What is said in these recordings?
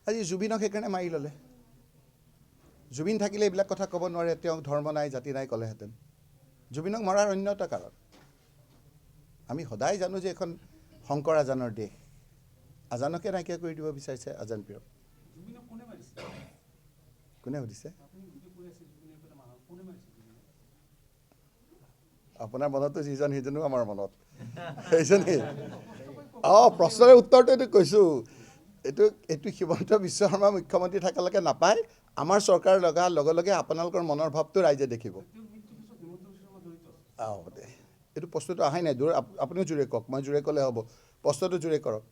আজি জুবিনক সেইকাৰণে মাৰি ল'লে জুবিন থাকিলে এইবিলাক কথা ক'ব নোৱাৰে তেওঁ ধৰ্ম নাই জাতি নাই ক'লেহেঁতেন জুবিনক মৰাৰ অন্য এটা কাৰণ আমি সদায় জানো যে এখন শংকৰ আজানৰ দেশ আজানকে নাইকিয়া কৰি দিব বিচাৰিছে আজান পীৰক কোনে সুধিছে আপোনাৰ মনতো যিজন সিজনো আমাৰ মনত সেইজনেই প্ৰশ্নৰ উত্তৰটো এইটো কৈছোঁ এইটো হিমন্ত বিশ্ব শৰ্মা মুখ্যমন্ত্ৰী থকালৈকে নাপায় আমাৰ চৰকাৰ লগাৰ লগে লগে আপোনালোকৰ মনৰ ভাৱটো ৰাইজে দেখিব দে এইটো প্ৰশ্নটো অহাই নাই আপুনিও জোৰে কওক মই জোৰে ক'লে হ'ব প্ৰশ্নটো জোৰে কৰক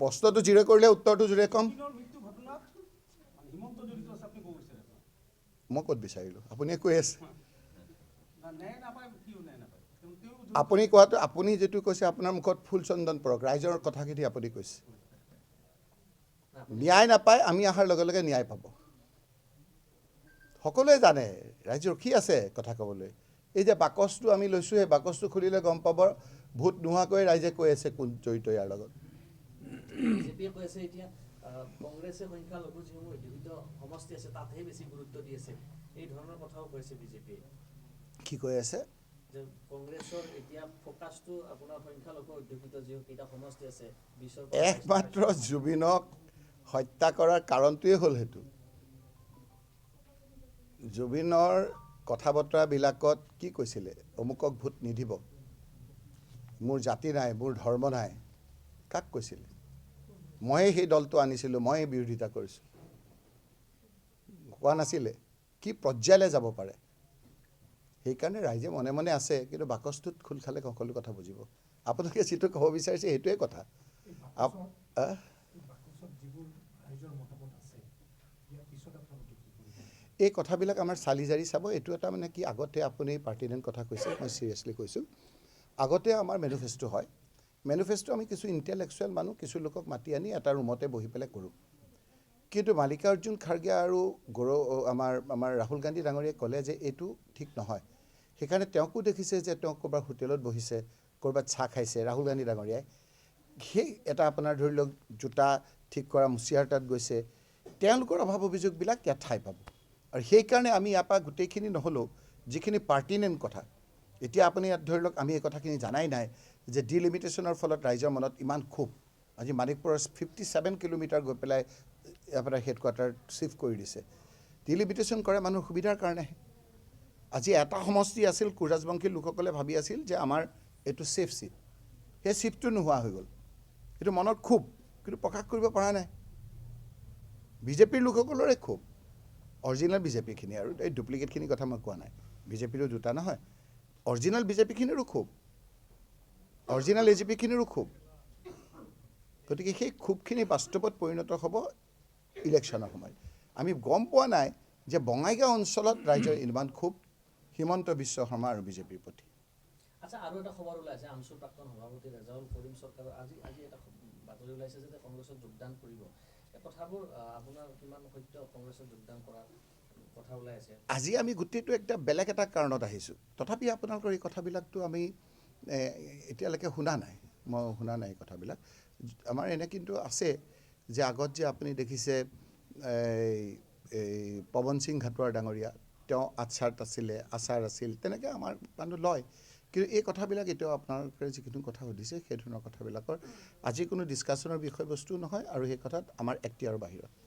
প্ৰশ্নটো জোৰে কৰিলে উত্তৰটো জোৰে ক'ম মই ক'ত বিচাৰিলোঁ আপুনিয়ে কৈ আছে আপুনি কোৱাটো আপুনি যিটো কৈছে আপোনাৰ মুখত ফুল চন্দন পৰক ৰাইজৰ কথাখিনি আপুনি কৈছে ন্যায় নাপায় আমি অহাৰ লগে লগে ন্যায় পাব সকলোৱে জানে ৰাইজ ৰখি আছে কথা ক'বলৈ এই যে বাকচটো আমি লৈছোঁ সেই বাকচটো খুলিলে গম পাব ভোট নোহোৱাকৈ ৰাইজে কৈ আছে কোন জড়িত ইয়াৰ লগত বিজেপিয়ে কৈ আছে এতিয়া কংগ্ৰেছে সংখ্যালঘু যিসমূহ অধ্যুষিত সমষ্টি আছে তাতহে বেছি গুৰুত্ব দি আছে এই ধৰণৰ কথাও কৈছে বিজেপিয়ে কি কৈ আছে যে কংগ্ৰেছৰ এতিয়া ফ'কাছটো আপোনাৰ সংখ্যালঘু অধ্যুষিত যিকেইটা সমষ্টি আছে একমাত্ৰ জুবিনক হত্যা কৰাৰ কাৰণটোৱে হ'ল সেইটো জুবিনৰ কথা বতৰাবিলাকত কি কৈছিলে অমুকক ভোট নিদিব মোৰ জাতি নাই মোৰ ধৰ্ম নাই কাক কৈছিলে ময়ে সেই দলটো আনিছিলোঁ ময়ে বিৰোধিতা কৰিছোঁ কোৱা নাছিলে কি পৰ্যায়লৈ যাব পাৰে সেইকাৰণে ৰাইজে মনে মনে আছে কিন্তু বাকচটোত খোল খালে সকলো কথা বুজিব আপোনালোকে যিটো ক'ব বিচাৰিছে সেইটোৱে কথা এই কথাবিলাক আমাৰ চালি জাৰি চাব এইটো এটা মানে কি আগতে আপুনি পাৰ্টিনেণ্ট কথা কৈছে মই চিৰিয়াছলি কৈছোঁ আগতে আমাৰ মেনিফেষ্টো হয় মেনিফেষ্টো আমি কিছু ইণ্টেলেকচুৱেল মানুহ কিছু লোকক মাতি আনি এটা ৰুমতে বহি পেলাই কৰোঁ কিন্তু মাল্লিকাৰ্জুন খাৰ্গে আৰু আমাৰ ৰাহুল গান্ধী ডাঙৰীয়াই ক'লে যে এইটো ঠিক নহয় সেইকাৰণে তেওঁকো দেখিছে যে তেওঁ ক'ৰবাত হোটেলত বহিছে ক'ৰবাত চাহ খাইছে ৰাহুল গান্ধী ডাঙৰীয়াই সেই এটা আপোনাৰ ধৰি লওক জোতা ঠিক কৰা মুচিয়াৰ তাত গৈছে তেওঁলোকৰ অভাৱ অভিযোগবিলাক ইয়াত ঠাই পাব আৰু সেইকাৰণে আমি ইয়াৰ পৰা গোটেইখিনি নহ'লেও যিখিনি পাৰ্টিনেণ্ট কথা এতিয়া আপুনি ইয়াত ধৰি লওক আমি এই কথাখিনি জানাই নাই যে ডিলিমিটেশ্যনৰ ফলত ৰাইজৰ মনত ইমান ক্ষোভ আজি মাণিকপুৰৰ 57 কিলোমিটাৰ গৈ পেলাই আপোনাৰ হেডকোৱাৰ্টাৰ চিফ্ট কৰি দিছে ডিলিমিটেশ্যন কৰে মানুহৰ সুবিধাৰ কাৰণে আজি এটা সমষ্টি আছিল কুৰাজবংশী লোকসকলে ভাবি আছিল যে আমাৰ এইটো ছেফ চিট সেই চিফটো নোহোৱা হৈ গ'ল এইটো মনত ক্ষোভ কিন্তু প্ৰকাশ কৰিব পৰা নাই বিজেপিৰ লোকসকলৰে ক্ষোভ অৰিজিনেল বিজেপিখিনি আৰু এই ডুপ্লিকেটখিনিৰ কথা মই কোৱা নাই বিজেপিৰো দুটা নহয় অৰিজিনেল বিজেপিখিনিৰো ক্ষোভ অৰিজিনেল এজিপিখিনিৰো ক্ষোভ গতিকে সেই ক্ষোভখিনি বাস্তৱত পৰিণত হ'ব ইলেকশ্যনৰ সময়ত আমি গম পোৱা নাই যে বঙাইগাঁও অঞ্চলত ৰাইজৰ ইমান ক্ষোভ হিমন্ত বিশ্ব শৰ্মা আৰু বিজেপিৰ প্ৰতি আচ্ছা আৰু এটা খবৰ ওলাইছে আমছুৰ প্ৰাক্তন সভাপতি ৰেজাউল কৰিম চৰকাৰৰ আজি এটা বাতৰি ওলাইছে যে কংগ্ৰেছত যোগদান কৰিব এই কথাবোৰ আপোনাৰ কিমান সত্য কংগ্ৰেছত যোগদান কৰাৰ কথা ওলাই আছে আজি আমি গোটেইটো একটা বেলেগ এটা কাৰণত আহিছোঁ তথাপি আপোনালোকৰ এই কথাবিলাকতো আমি এতিয়ালৈকে শুনা নাই মই শুনা নাই কথাবিলাক আমাৰ এনে কিন্তু আছে যে আগত যে আপুনি দেখিছে এই পৱন সিং ঘাটোৱাৰ ডাঙৰীয়া তেওঁ আচাৰ আছিল তেনেকৈ আমাৰ মানুহ লয় কিন্তু এই কথাবিলাক এতিয়াও আপোনালোকে যিখিনি কথা সুধিছে সেই ধৰণৰ কথাবিলাকৰ আজি কোনো ডিছকাশ্যনৰ বিষয়বস্তু নহয় আৰু সেই কথাত আমাৰ এখতিয়াৰৰ বাহিৰত